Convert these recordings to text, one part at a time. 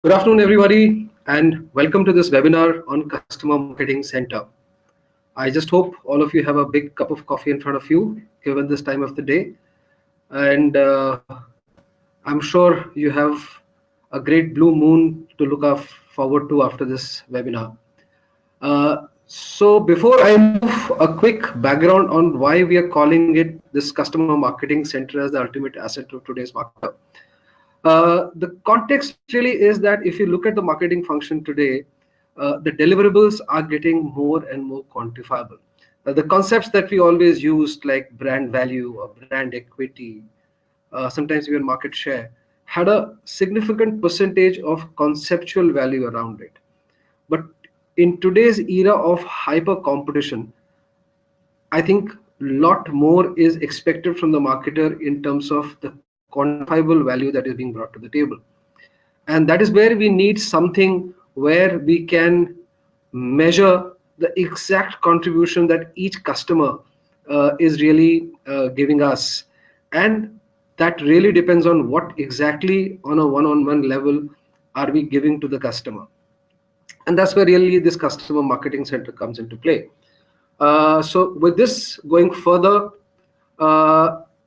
Good afternoon, everybody, and welcome to this webinar on Customer Marketing Center. I just hope all of you have a big cup of coffee in front of you, given this time of the day. And I'm sure you have a great blue moon to forward to after this webinar. So before I move, a quick background on why we are calling it this Customer Marketing Center as the ultimate asset of today's marketer. The context really is that if you look at the marketing function today, the deliverables are getting more and more quantifiable. The concepts that we always used, like brand value or brand equity, sometimes even market share, had a significant percentage of conceptual value around it. But in today's era of hyper competition, I think a lot more is expected from the marketer in terms of the quantifiable value that is being brought to the table. And that is where we need something where we can measure the exact contribution that each customer is really giving us. And that really depends on what exactly on a one-on-one level are we giving to the customer. And that's where really this customer marketing center comes into play. So with this going further,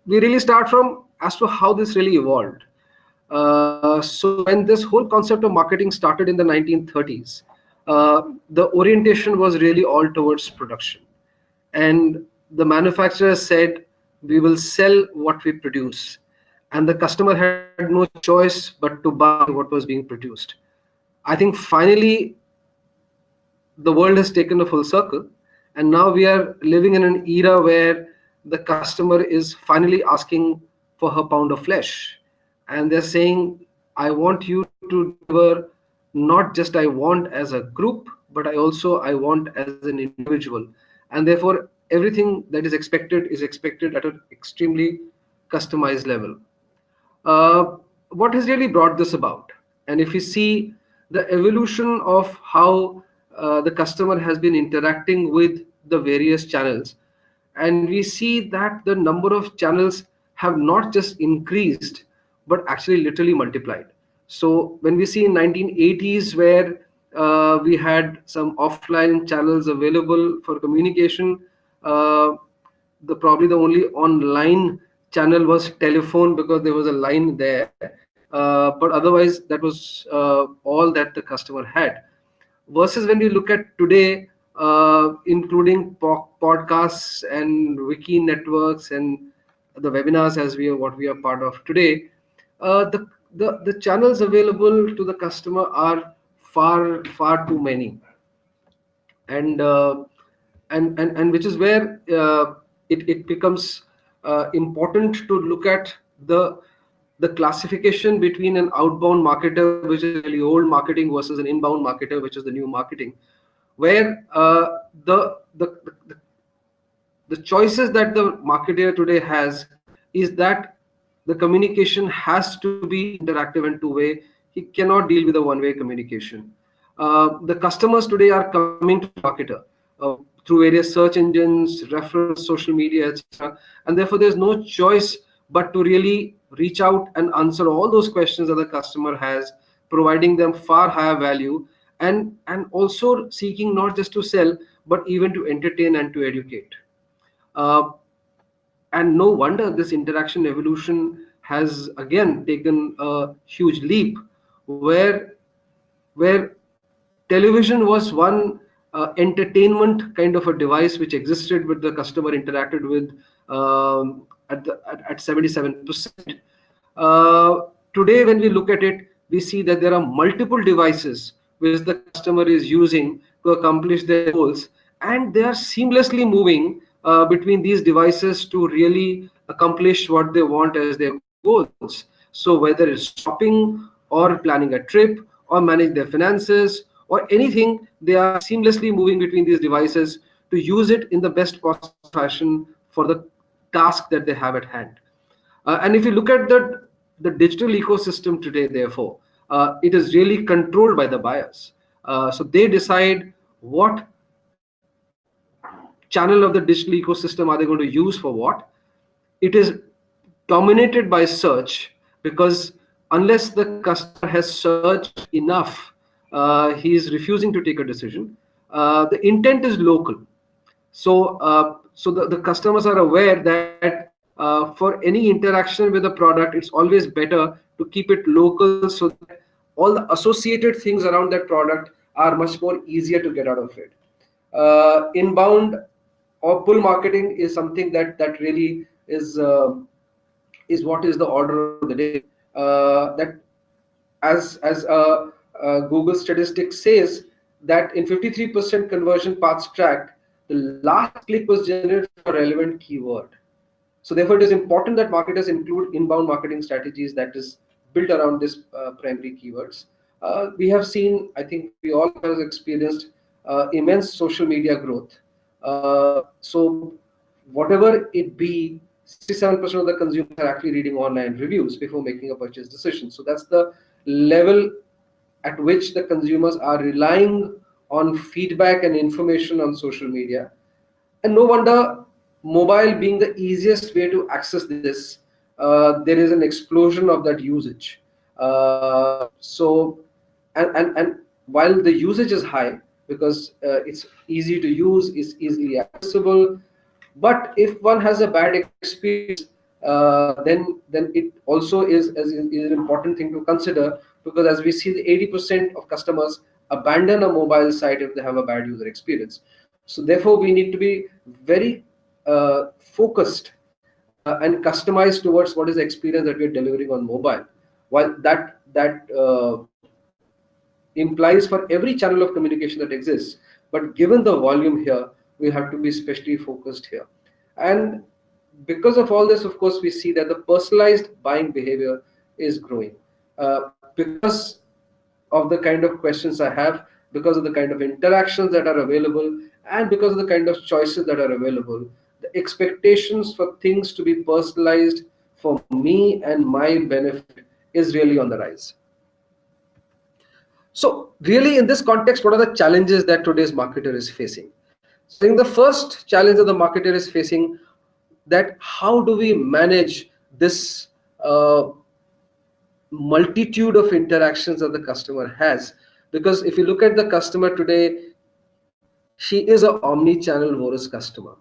we really start from as to how this really evolved. So when this whole concept of marketing started in the 1930s, the orientation was really all towards production. And the manufacturer said, we will sell what we produce. And the customer had no choice but to buy what was being produced. I think finally the world has taken a full circle, and now we are living in an era where the customer is finally asking for her pound of flesh, and they're saying, I want you to deliver, not just I want as a group, but I want as an individual. And therefore everything that is expected at an extremely customized level. What has really brought this about? And if we see the evolution of how the customer has been interacting with the various channels, and we see that the number of channels have not just increased, but actually literally multiplied. So when we see in 1980s where we had some offline channels available for communication, uh, probably the only online channel was telephone because there was a line there, but otherwise that was all that the customer had. Versus when we look at today, including podcasts and wiki networks and the webinars as what we are part of today, the channels available to the customer are far too many. And and which is where it becomes important to look at the classification between an outbound marketer, which is really old marketing, versus an inbound marketer, which is the new marketing, where the choices that the marketer today has is that the communication has to be interactive and two-way. He cannot deal with a one-way communication. The customers today are coming to the marketer through various search engines, referrals, social media, etc. And therefore, there's no choice but to really reach out and answer all those questions that the customer has, providing them far higher value, and also seeking not just to sell, but even to entertain and to educate. Uh, and no wonder this interaction evolution has again taken a huge leap, where television was one entertainment kind of a device which existed with the customer interacted with at 77%. Today, when we look at it, we see that there are multiple devices which the customer is using to accomplish their goals, and they are seamlessly moving between these devices to really accomplish what they want as their goals. So whether it's shopping or planning a trip or manage their finances or anything, they are seamlessly moving between these devices to use it in the best possible fashion for the task that they have at hand. And if you look at the digital ecosystem today, therefore, it is really controlled by the buyers. So they decide what channel of the digital ecosystem are they going to use for what. It is dominated by search because unless the customer has searched enough, he is refusing to take a decision. The intent is local. So the customers are aware that for any interaction with a product, it's always better to keep it local, so that all the associated things around that product are much more easier to get out of it. Inbound or pull marketing is something that really is what is the order of the day. That as Google statistics says, that in 53% conversion paths tracked, the last click was generated from a relevant keyword. So therefore, it is important that marketers include inbound marketing strategies that is built around this primary keywords. We have seen, I think we all have experienced immense social media growth. So whatever it be, 67% of the consumers are actually reading online reviews before making a purchase decision. So that's the level at which the consumers are relying on feedback and information on social media. And no wonder, mobile being the easiest way to access this, there is an explosion of that usage. And while the usage is high because it's easy to use, it's easily accessible, but if one has a bad experience, then it also is an important thing to consider, because as we see, the 80% of customers abandon a mobile site if they have a bad user experience. So therefore, we need to be very focused and customized towards what is the experience that we're delivering on mobile. While that implies for every channel of communication that exists, but given the volume here, we have to be especially focused here. And because of all this, of course, we see that the personalized buying behavior is growing, because of the kind of questions I have, because of the kind of interactions that are available, and because of the kind of choices that are available. The expectations for things to be personalized for me and my benefit is really on the rise. So really, in this context, what are the challenges that today's marketer is facing? So I think the first challenge that the marketer is facing, that how do we manage this multitude of interactions that the customer has? Because if you look at the customer today, she is an omni-channel voracious customer.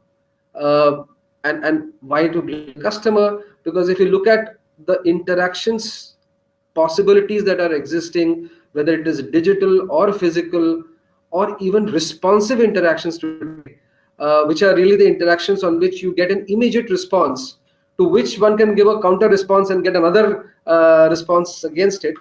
And why to blame the customer? Because if you look at the interactions possibilities that are existing, whether it is digital or physical, or even responsive interactions today, which are really the interactions on which you get an immediate response, to which one can give a counter response and get another response against it.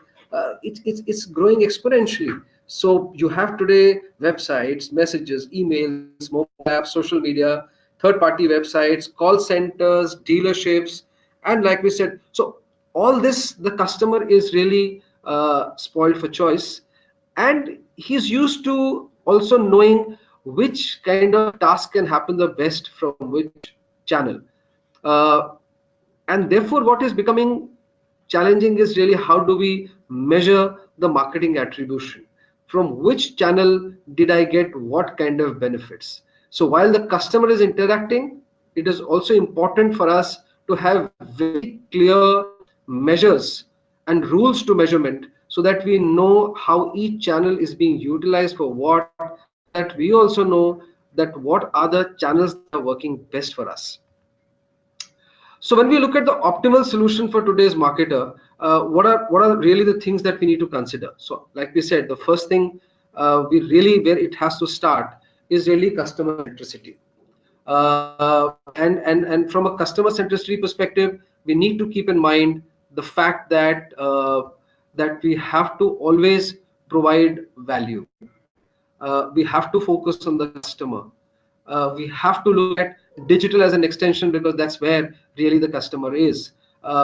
It's growing exponentially. So you have today websites, messages, emails, mobile apps, social media, third-party websites, call centers, dealerships, and like we said, so all this, the customer is really spoiled for choice, and he's used to also knowing which kind of task can happen the best from which channel. uh, and therefore, what is becoming challenging is really how do we measure the marketing attribution, from which channel did I get what kind of benefits. So while the customer is interacting, it is also important for us to have very clear measures and rules to measurement, so that we know how each channel is being utilized for what, so that we also know that what are the channels that are working best for us. So when we look at the optimal solution for today's marketer, what are really the things that we need to consider? So like we said, the first thing, we really, where it has to start, is really customer centricity. And from a customer centricity perspective, we need to keep in mind the fact that that we have to always provide value. We have to focus on the customer. We have to look at digital as an extension, because that's where really the customer is.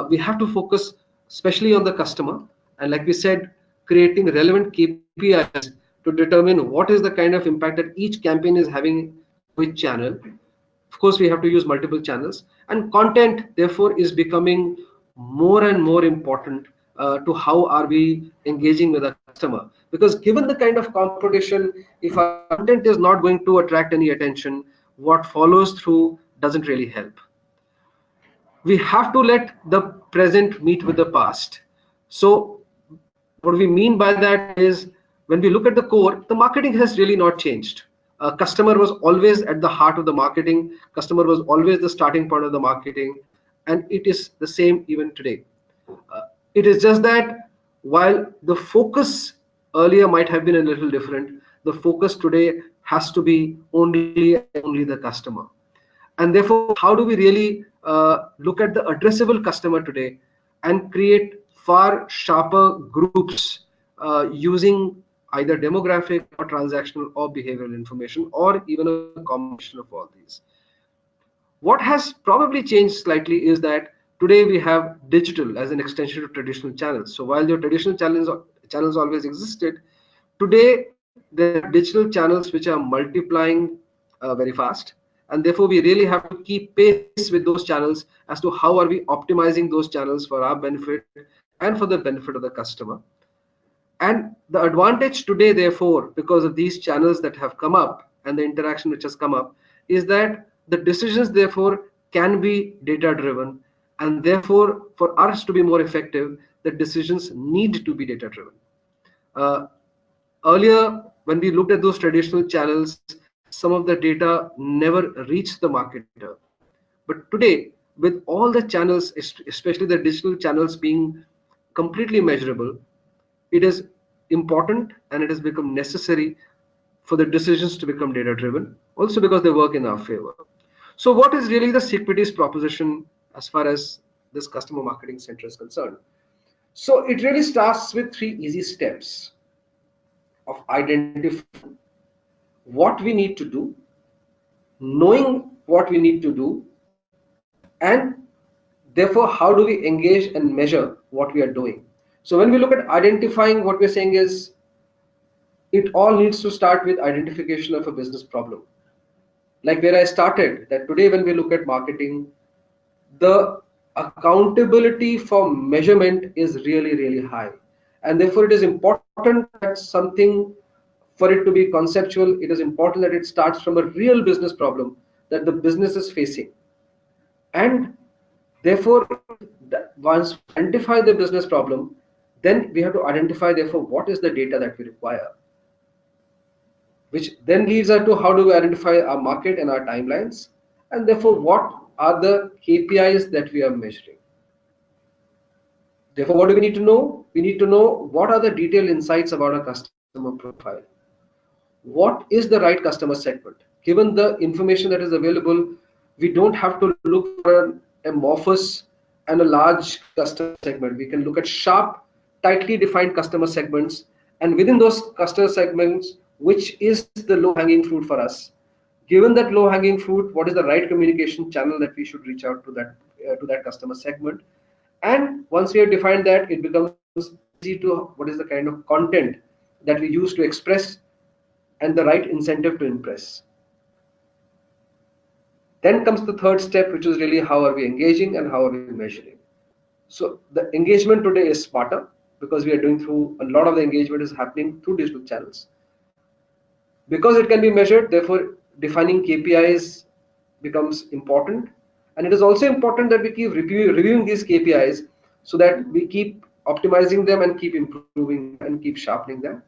We have to focus especially on the customer, and like we said, creating relevant KPIs to determine what is the kind of impact that each campaign is having on which channel. Of course, we have to use multiple channels, and content therefore is becoming more and more important to how are we engaging with our customer. Because given the kind of competition, if our content is not going to attract any attention, what follows through doesn't really help. We have to let the present meet with the past. So what we mean by that is, when we look at the core, the marketing has really not changed. Customer was always at the heart of the marketing. Customer was always the starting point of the marketing, and it is the same even today. Uh, it is just that while the focus earlier might have been a little different, the focus today has to be only and only the customer. And therefore, how do we really look at the addressable customer today and create far sharper groups using either demographic or transactional or behavioral information, or even a combination of all these. What has probably changed slightly is that today we have digital as an extension of traditional channels. So while your traditional channels always existed, today there are digital channels which are multiplying very fast, and therefore we really have to keep pace with those channels as to how are we optimizing those channels for our benefit and for the benefit of the customer. And the advantage today, therefore, because of these channels that have come up and the interaction which has come up, is that the decisions, therefore, can be data driven. And therefore, for us to be more effective, the decisions need to be data driven. Uh, Earlier, when we looked at those traditional channels, some of the data never reached the marketer. But today, with all the channels, especially the digital channels being completely measurable, it is important and it has become necessary for the decisions to become data driven, also because they work in our favor. So what is really the CPD's proposition as far as this customer marketing center is concerned? So it really starts with three easy steps of identifying what we need to do, knowing what we need to do, and therefore how do we engage and measure what we are doing. So when we look at identifying, what we're saying is it all needs to start with identification of a business problem. Like where I started, that today when we look at marketing, the accountability for measurement is really, really high. And therefore, it is important that something, for it to be conceptual, it is important that it starts from a real business problem that the business is facing. And therefore, once we identify the business problem, then we have to identify, therefore, what is the data that we require, which then leads us to how do we identify our market and our timelines, and therefore what are the KPIs that we are measuring. Therefore, what do we need to know? We need to know what are the detailed insights about our customer profile. What is the right customer segment? Given the information that is available, we don't have to look for an amorphous and a large customer segment. We can look at sharp, tightly defined customer segments, and within those customer segments, which is the low-hanging fruit for us. Given that low-hanging fruit, what is the right communication channel that we should reach out to that customer segment? And once we have defined that, it becomes easy to what is the kind of content that we use to express and the right incentive to impress. Then comes the third step, which is really how are we engaging and how are we measuring. So the engagement today is smarter because we are doing through a lot of the engagement is happening through digital channels. Because it can be measured, therefore defining KPIs becomes important. And it is also important that we keep reviewing these KPIs so that we keep optimizing them and keep improving them and keep sharpening them.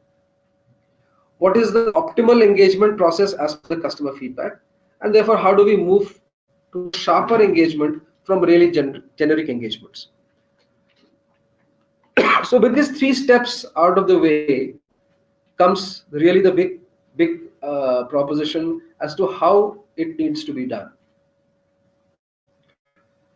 What is the optimal engagement process as per the customer feedback? And therefore, how do we move to sharper engagement from really generic engagements? So with these three steps out of the way comes really the big proposition as to how it needs to be done.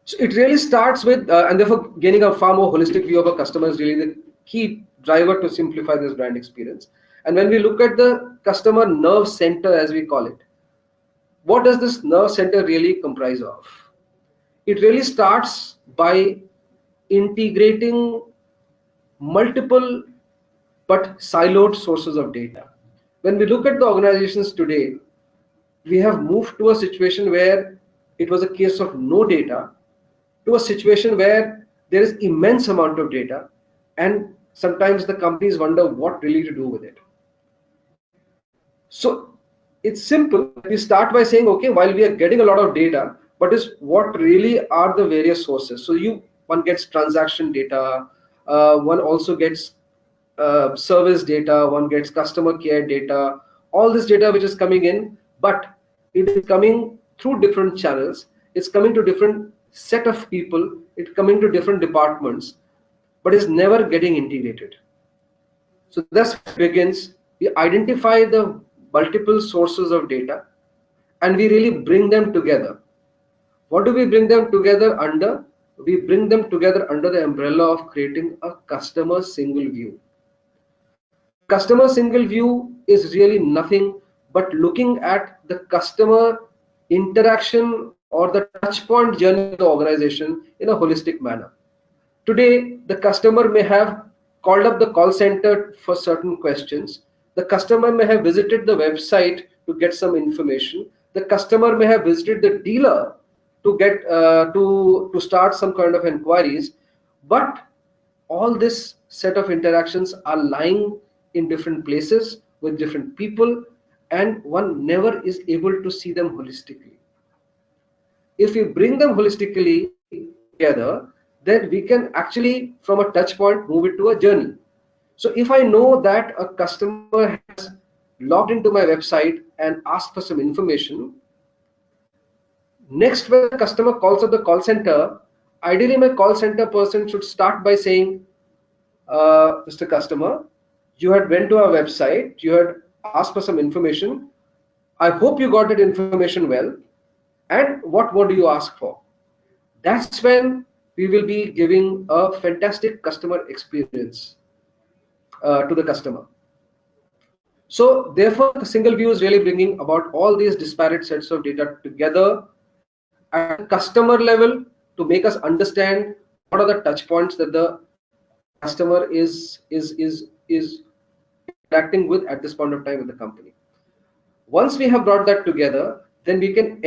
So it really starts with, and therefore gaining a far more holistic view of a customer is really the key driver to simplify this brand experience. And when we look at the customer nerve center, as we call it, what does this nerve center really comprise of? It really starts by integrating multiple but siloed sources of data. When we look at the organizations today, we have moved to a situation where it was a case of no data to a situation where there is immense amount of data, and sometimes the companies wonder what really to do with it. So it's simple. We start by saying, okay, while we are getting a lot of data, but is what really are the various sources? So one gets transaction data, one also gets service data, one gets customer care data, all this data which is coming in, but it is coming through different channels. It's coming to different set of people. It's coming to different departments, but is never getting integrated. So that's where it begins. We identify the multiple sources of data and we really bring them together. What do we bring them together under? We bring them together under the umbrella of creating a customer single view. The customer single view is really nothing but looking at the customer interaction or the touch point journey of the organization in a holistic manner. Today, the customer may have called up the call center for certain questions. The customer may have visited the website to get some information. The customer may have visited the dealer to get to start some kind of inquiries. But all this set of interactions are lying in different places with different people, and one never is able to see them holistically. If we bring them holistically together, then we can actually from a touch point move it to a journey. So if I know that a customer has logged into my website and asked for some information, next when the customer calls up the call center, ideally my call center person should start by saying, Mr. Customer, you had went to our website, you had asked for some information. I hope you got that information well. And what more do you ask for? That's when we will be giving a fantastic customer experience to the customer. So therefore, the single view is really bringing about all these disparate sets of data together at the customer level to make us understand what are the touch points that the customer is interacting with at this point of time with the company. Once we have brought that together, then we can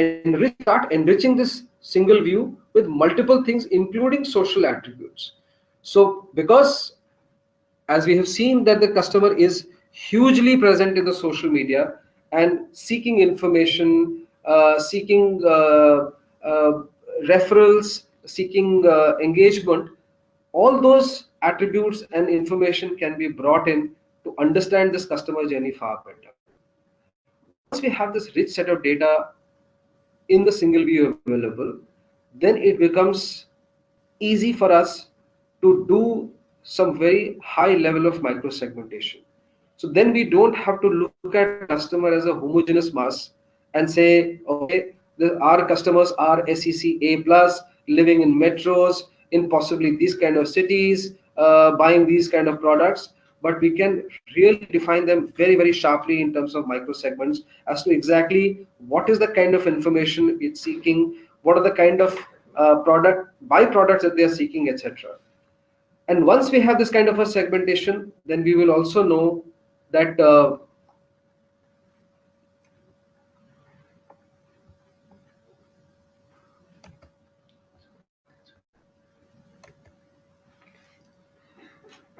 start enriching this single view with multiple things, including social attributes. So because as we have seen that the customer is hugely present in the social media and seeking information, seeking referrals, seeking engagement, all those attributes and information can be brought in to understand this customer journey far better. Once we have this rich set of data in the single view available, then it becomes easy for us to do some very high level of micro segmentation. So then we don't have to look at customer as a homogeneous mass and say, okay, our customers are SEC A plus, living in metros, in possibly these kind of cities, buying these kind of products. But we can really define them very, very sharply in terms of micro segments as to exactly what is the kind of information it's seeking, what are the kind of byproducts that they are seeking, etc. And once we have this kind of a segmentation, then we will also know that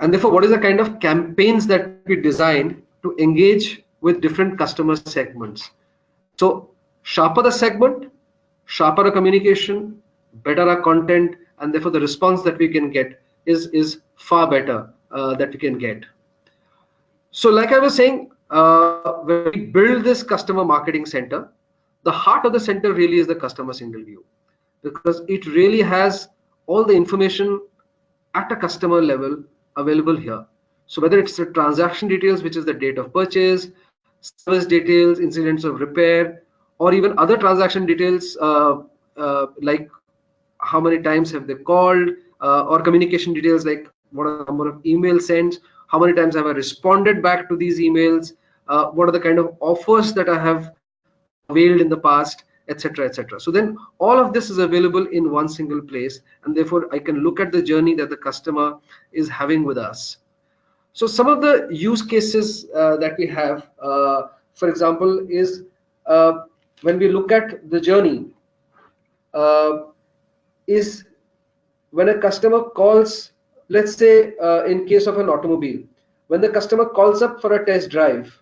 and therefore what is the kind of campaigns that we designed to engage with different customer segments. So sharper the segment, sharper the communication, better our content, and therefore the response that we can get is far better that we can get. So like I was saying, when we build this customer marketing center, the heart of the center really is the customer single view, because it really has all the information at a customer level available here. So whether it's the transaction details, which is the date of purchase, service details, incidents of repair, or even other transaction details like how many times have they called, or communication details like what are the number of emails sent, how many times have I responded back to these emails, what are the kind of offers that I have availed in the past, etc., etc. So then all of this is available in one single place, and therefore I can look at the journey that the customer is having with us. So some of the use cases that we have, for example, is when we look at the journey, is when a customer calls, let's say in case of an automobile, when the customer calls up for a test drive,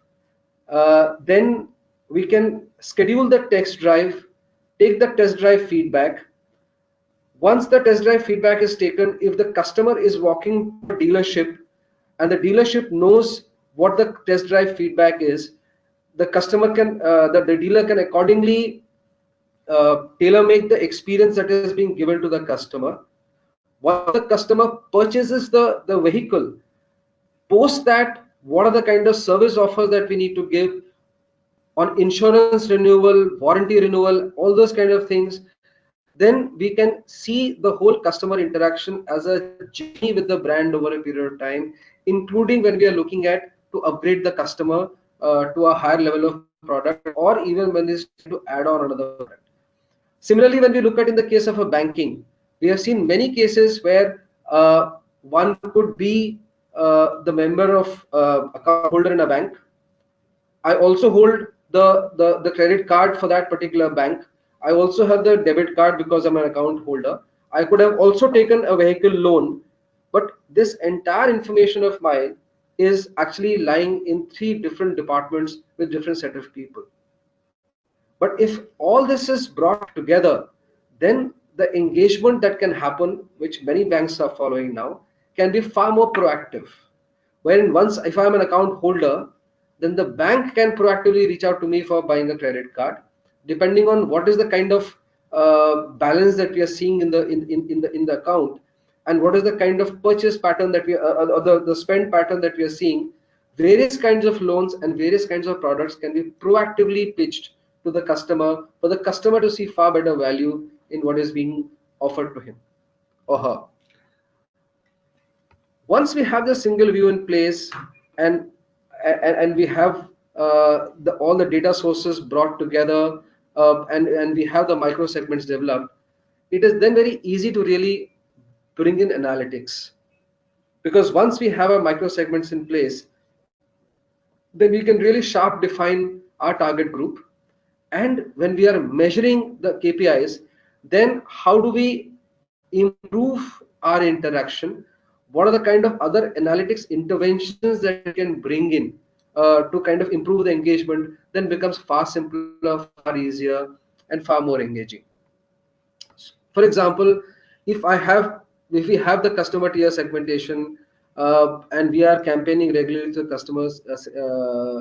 then we can schedule the test drive, take the test drive feedback, Once the test drive feedback is taken, if the customer is walking to a dealership and the dealership knows what the test drive feedback is, the customer can, the dealer can accordingly tailor make the experience that is being given to the customer. Once the customer purchases the vehicle, post that, what are the kind of service offers that we need to give on insurance renewal, warranty renewal, all those kind of things, then we can see the whole customer interaction as a journey with the brand over a period of time, including when we are looking at to upgrade the customer to a higher level of product, or even when they try to add on another product. Similarly, when we look at in the case of a banking, we have seen many cases where one could be the member of account holder in a bank. I also hold the credit card for that particular bank. I also have the debit card because I'm an account holder. I could have also taken a vehicle loan, but this entire information of mine is actually lying in three different departments with different set of people. But if all this is brought together, then the engagement that can happen, which many banks are following now, can be far more proactive. Wherein once, if I'm an account holder, then the bank can proactively reach out to me for buying a credit card, depending on what is the kind of balance that we are seeing in the account, and what is the kind of purchase pattern that we or the spend pattern that we are seeing. Various kinds of loans and various kinds of products can be proactively pitched to the customer for the customer to see far better value in what is being offered to him or her. Once we have the single view in place, and we have all the data sources brought together, and we have the micro segments developed, it is then very easy to really bring in analytics, because once we have our micro segments in place, then we can really sharp define our target group. And when we are measuring the KPIs, then how do we improve our interaction? What are the kind of other analytics interventions that we can bring in to kind of improve the engagement? Then becomes far simpler, far easier, and far more engaging. For example, if I have if we have the customer tier segmentation, and we are campaigning regularly to the customers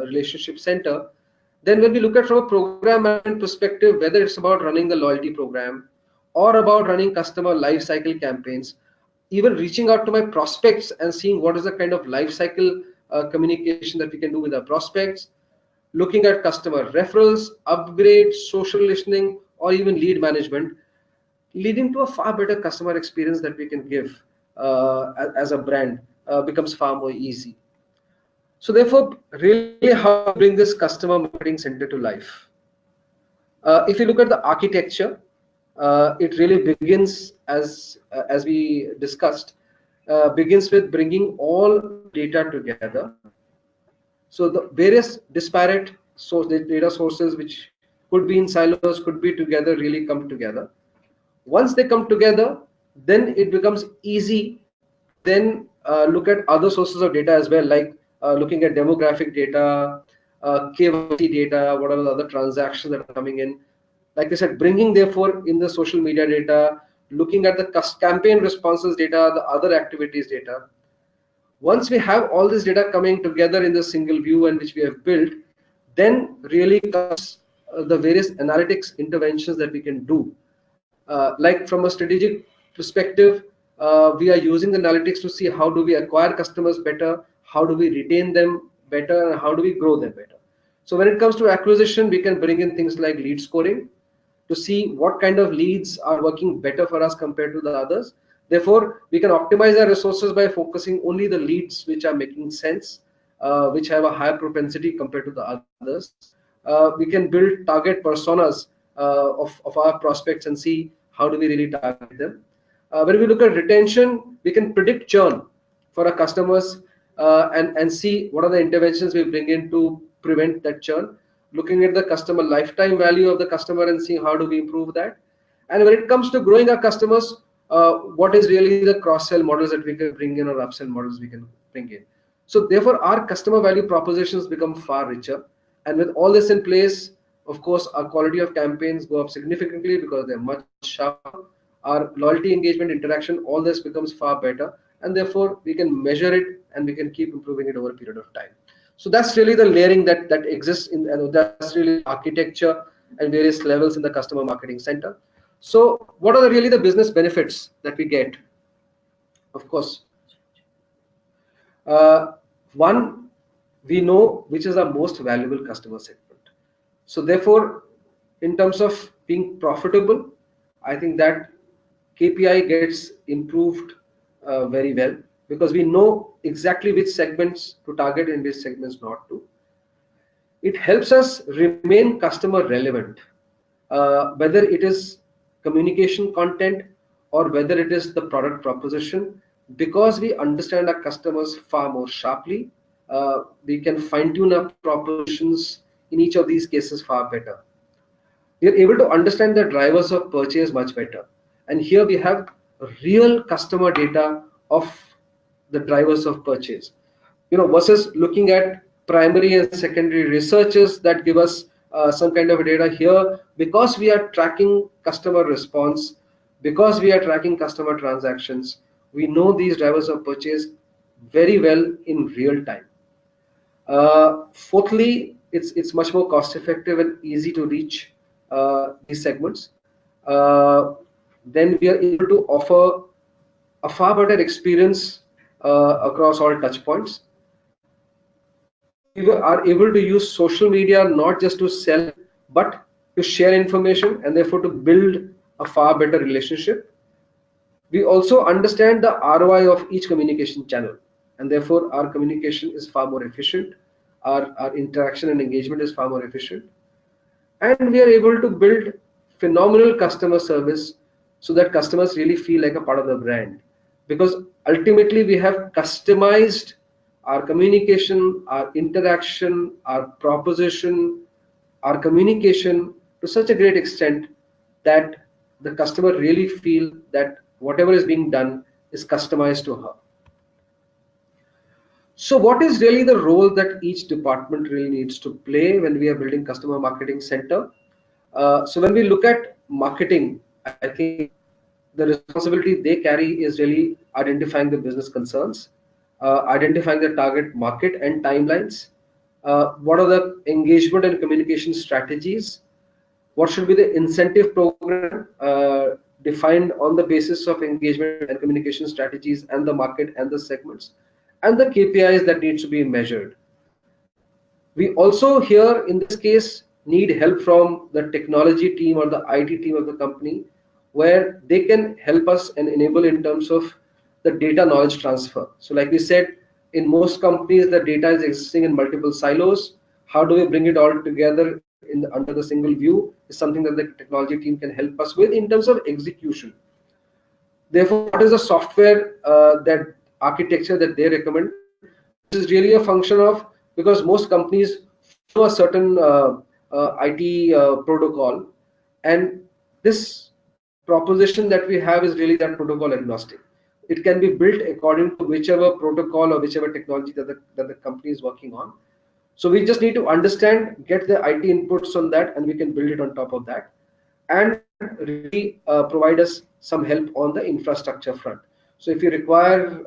relationship center, then when we look at from a program management perspective, whether it's about running the loyalty program or about running customer life cycle campaigns, even reaching out to my prospects and seeing what is the kind of life cycle communication that we can do with our prospects, looking at customer referrals, upgrades, social listening, or even lead management, leading to a far better customer experience that we can give as a brand becomes far more easy. So therefore, really, how do we bring this customer marketing center to life? If you look at the architecture, it really begins as we discussed, begins with bringing all data together. So the various disparate data sources, which could be in silos, could be together, really come together. Once they come together, then it becomes easy to then look at other sources of data as well, like looking at demographic data, KYC data, what are the other transactions that are coming in. Like I said, bringing therefore in the social media data, looking at the campaign responses data, the other activities data. Once we have all this data coming together in the single view and which we have built, then really comes the various analytics interventions that we can do. Like from a strategic perspective, we are using the analytics to see how do we acquire customers better, how do we retain them better, and how do we grow them better. So when it comes to acquisition, we can bring in things like lead scoring to see what kind of leads are working better for us compared to the others. Therefore, we can optimize our resources by focusing only the leads which are making sense, which have a higher propensity compared to the others. We can build target personas of our prospects and see how do we really target them. When we look at retention, we can predict churn for our customers, and see what are the interventions we bring in to prevent that churn. Looking at the customer lifetime value of the customer and seeing how do we improve that. And when it comes to growing our customers, what is really the cross-sell models that we can bring in, or upsell models we can bring in. So therefore, our customer value propositions become far richer. And with all this in place, of course, our quality of campaigns go up significantly because they're much sharper. our loyalty, engagement, interaction, all this becomes far better, and therefore we can measure it and we can keep improving it over a period of time. So that's really the layering that exists in, and that's really the architecture and various levels in the customer marketing center. So what are really the business benefits that we get? Of course, uh, one, we know which is our most valuable customer segment. So therefore, in terms of being profitable, I think that KPI gets improved very well, because we know exactly which segments to target and which segments not to. It helps us remain customer relevant, whether it is communication content or whether it is the product proposition, because we understand our customers far more sharply. We can fine tune our propositions in each of these cases far better. We are able to understand the drivers of purchase much better. And here we have real customer data of the drivers of purchase, versus looking at primary and secondary researches that give us some kind of data. Here, because we are tracking customer response, because we are tracking customer transactions, we know these drivers of purchase very well in real time. Fourthly, it's much more cost effective and easy to reach these segments. Uh, then we are able to offer a far better experience across all touch points. We are able to use social media not just to sell, but to share information and therefore to build a far better relationship. We also understand the ROI of each communication channel, and therefore our communication is far more efficient. Our interaction and engagement is far more efficient, and we are able to build phenomenal customer service so that customers really feel like a part of the brand, because ultimately we have customized our communication, our interaction, our proposition, our communication to such a great extent that the customer really feel that whatever is being done is customized to her. So what is really the role that each department really needs to play when we are building customer marketing center? So when we look at marketing, I think the responsibility they carry is really identifying the business concerns, identifying the target market and timelines, what are the engagement and communication strategies, what should be the incentive program defined on the basis of engagement and communication strategies and the market and the segments, and the KPIs that needs to be measured. We also here in this case need help from the technology team or the IT team of the company, where they can help us and enable in terms of the data knowledge transfer. So like we said, in most companies the data is existing in multiple silos. How do we bring it all together under the single view is something that the technology team can help us with in terms of execution. Therefore, what is the software that architecture that they recommend? This is really a function of, because most companies follow a certain IT protocol, and this proposition that we have is really that protocol agnostic. It can be built according to whichever protocol or whichever technology that the company is working on. So we just need to understand, get the IT inputs on that, and we can build it on top of that, and really provide us some help on the infrastructure front. So if you require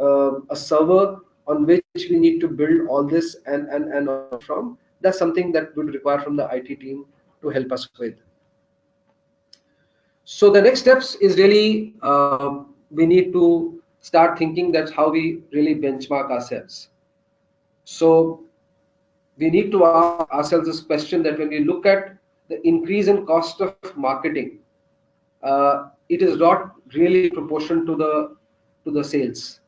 a server on which we need to build all this and from, that's something that would require from the IT team to help us with. So the next steps is really we need to start thinking that's how we really benchmark ourselves. So we need to ask ourselves this question, that when we look at the increase in cost of marketing, it is not really proportional to the sales.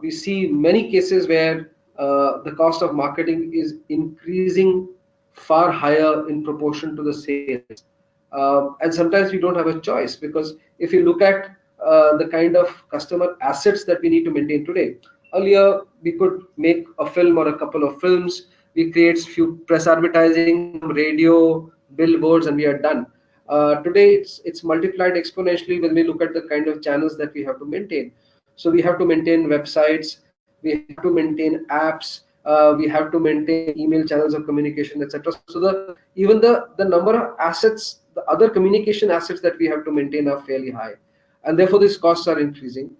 We see many cases where the cost of marketing is increasing far higher in proportion to the sales, and sometimes we don't have a choice, because if you look at the kind of customer assets that we need to maintain today, earlier we could make a film or a couple of films, we create few press advertising, some radio, billboards, and we are done. Today it's multiplied exponentially when we look at the kind of channels that we have to maintain. So we have to maintain websites, we have to maintain apps, we have to maintain email channels of communication, etc. So even the number of assets, the other communication assets that we have to maintain are fairly high. and therefore these costs are increasing.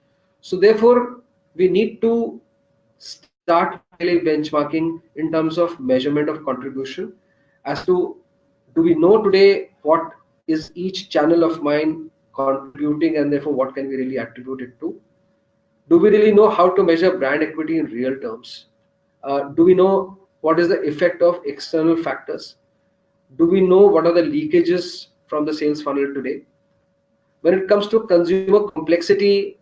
So therefore we need to start really benchmarking in terms of measurement of contribution as to, do we know today what is each channel of mine contributing, and therefore what can we really attribute it to? Do we really know how to measure brand equity in real terms? Do we know what is the effect of external factors? Do we know what are the leakages from the sales funnel today? When it comes to consumer complexity,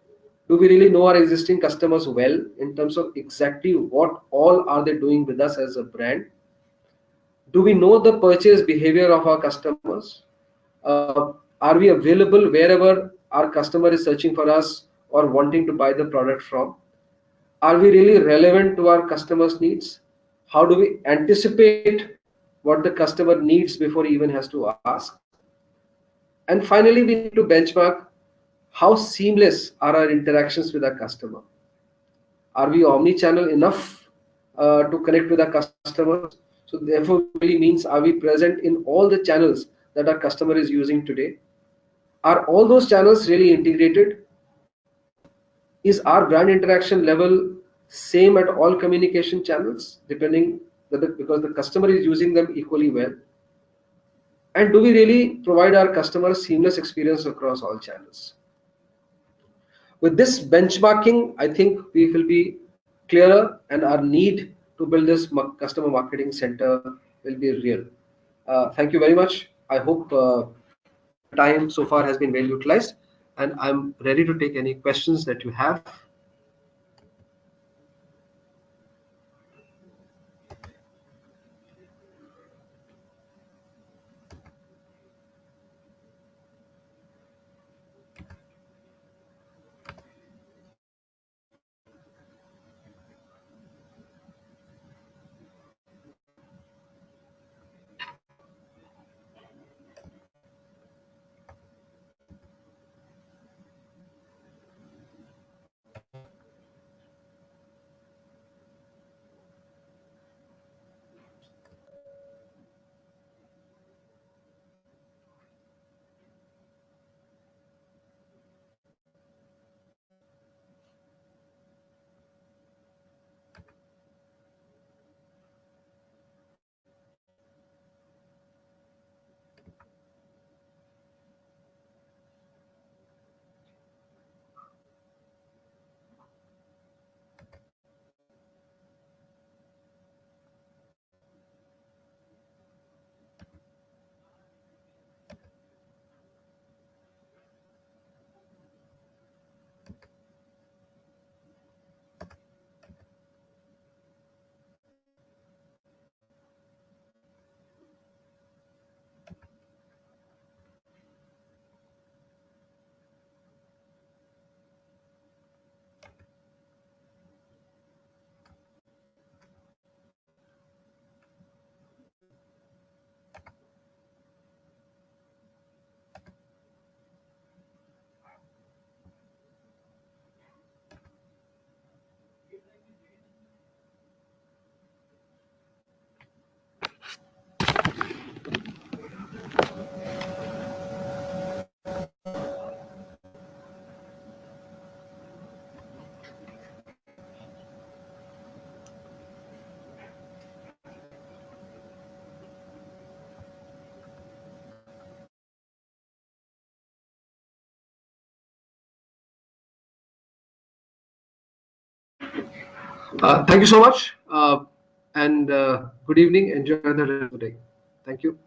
do we really know our existing customers well in terms of exactly what all are they doing with us as a brand? Do we know the purchase behavior of our customers? Are we available wherever our customer is searching for us or wanting to buy the product from? Are we really relevant to our customers' needs? How do we anticipate what the customer needs before he even has to ask? And finally, we need to benchmark how seamless are our interactions with our customer. Are we omni-channel enough to connect with our customers? So therefore really means, are we present in all the channels that our customer is using today? Are all those channels really integrated? Is our brand interaction level same at all communication channels, depending because the customer is using them equally well? And do we really provide our customers seamless experience across all channels? With this benchmarking, I think we will be clearer, and our need to build this customer marketing center will be real. Thank you very much. I hope the time so far has been well utilized, and I'm ready to take any questions that you have. Thank you so much, and good evening. Enjoy the rest of the day. Thank you.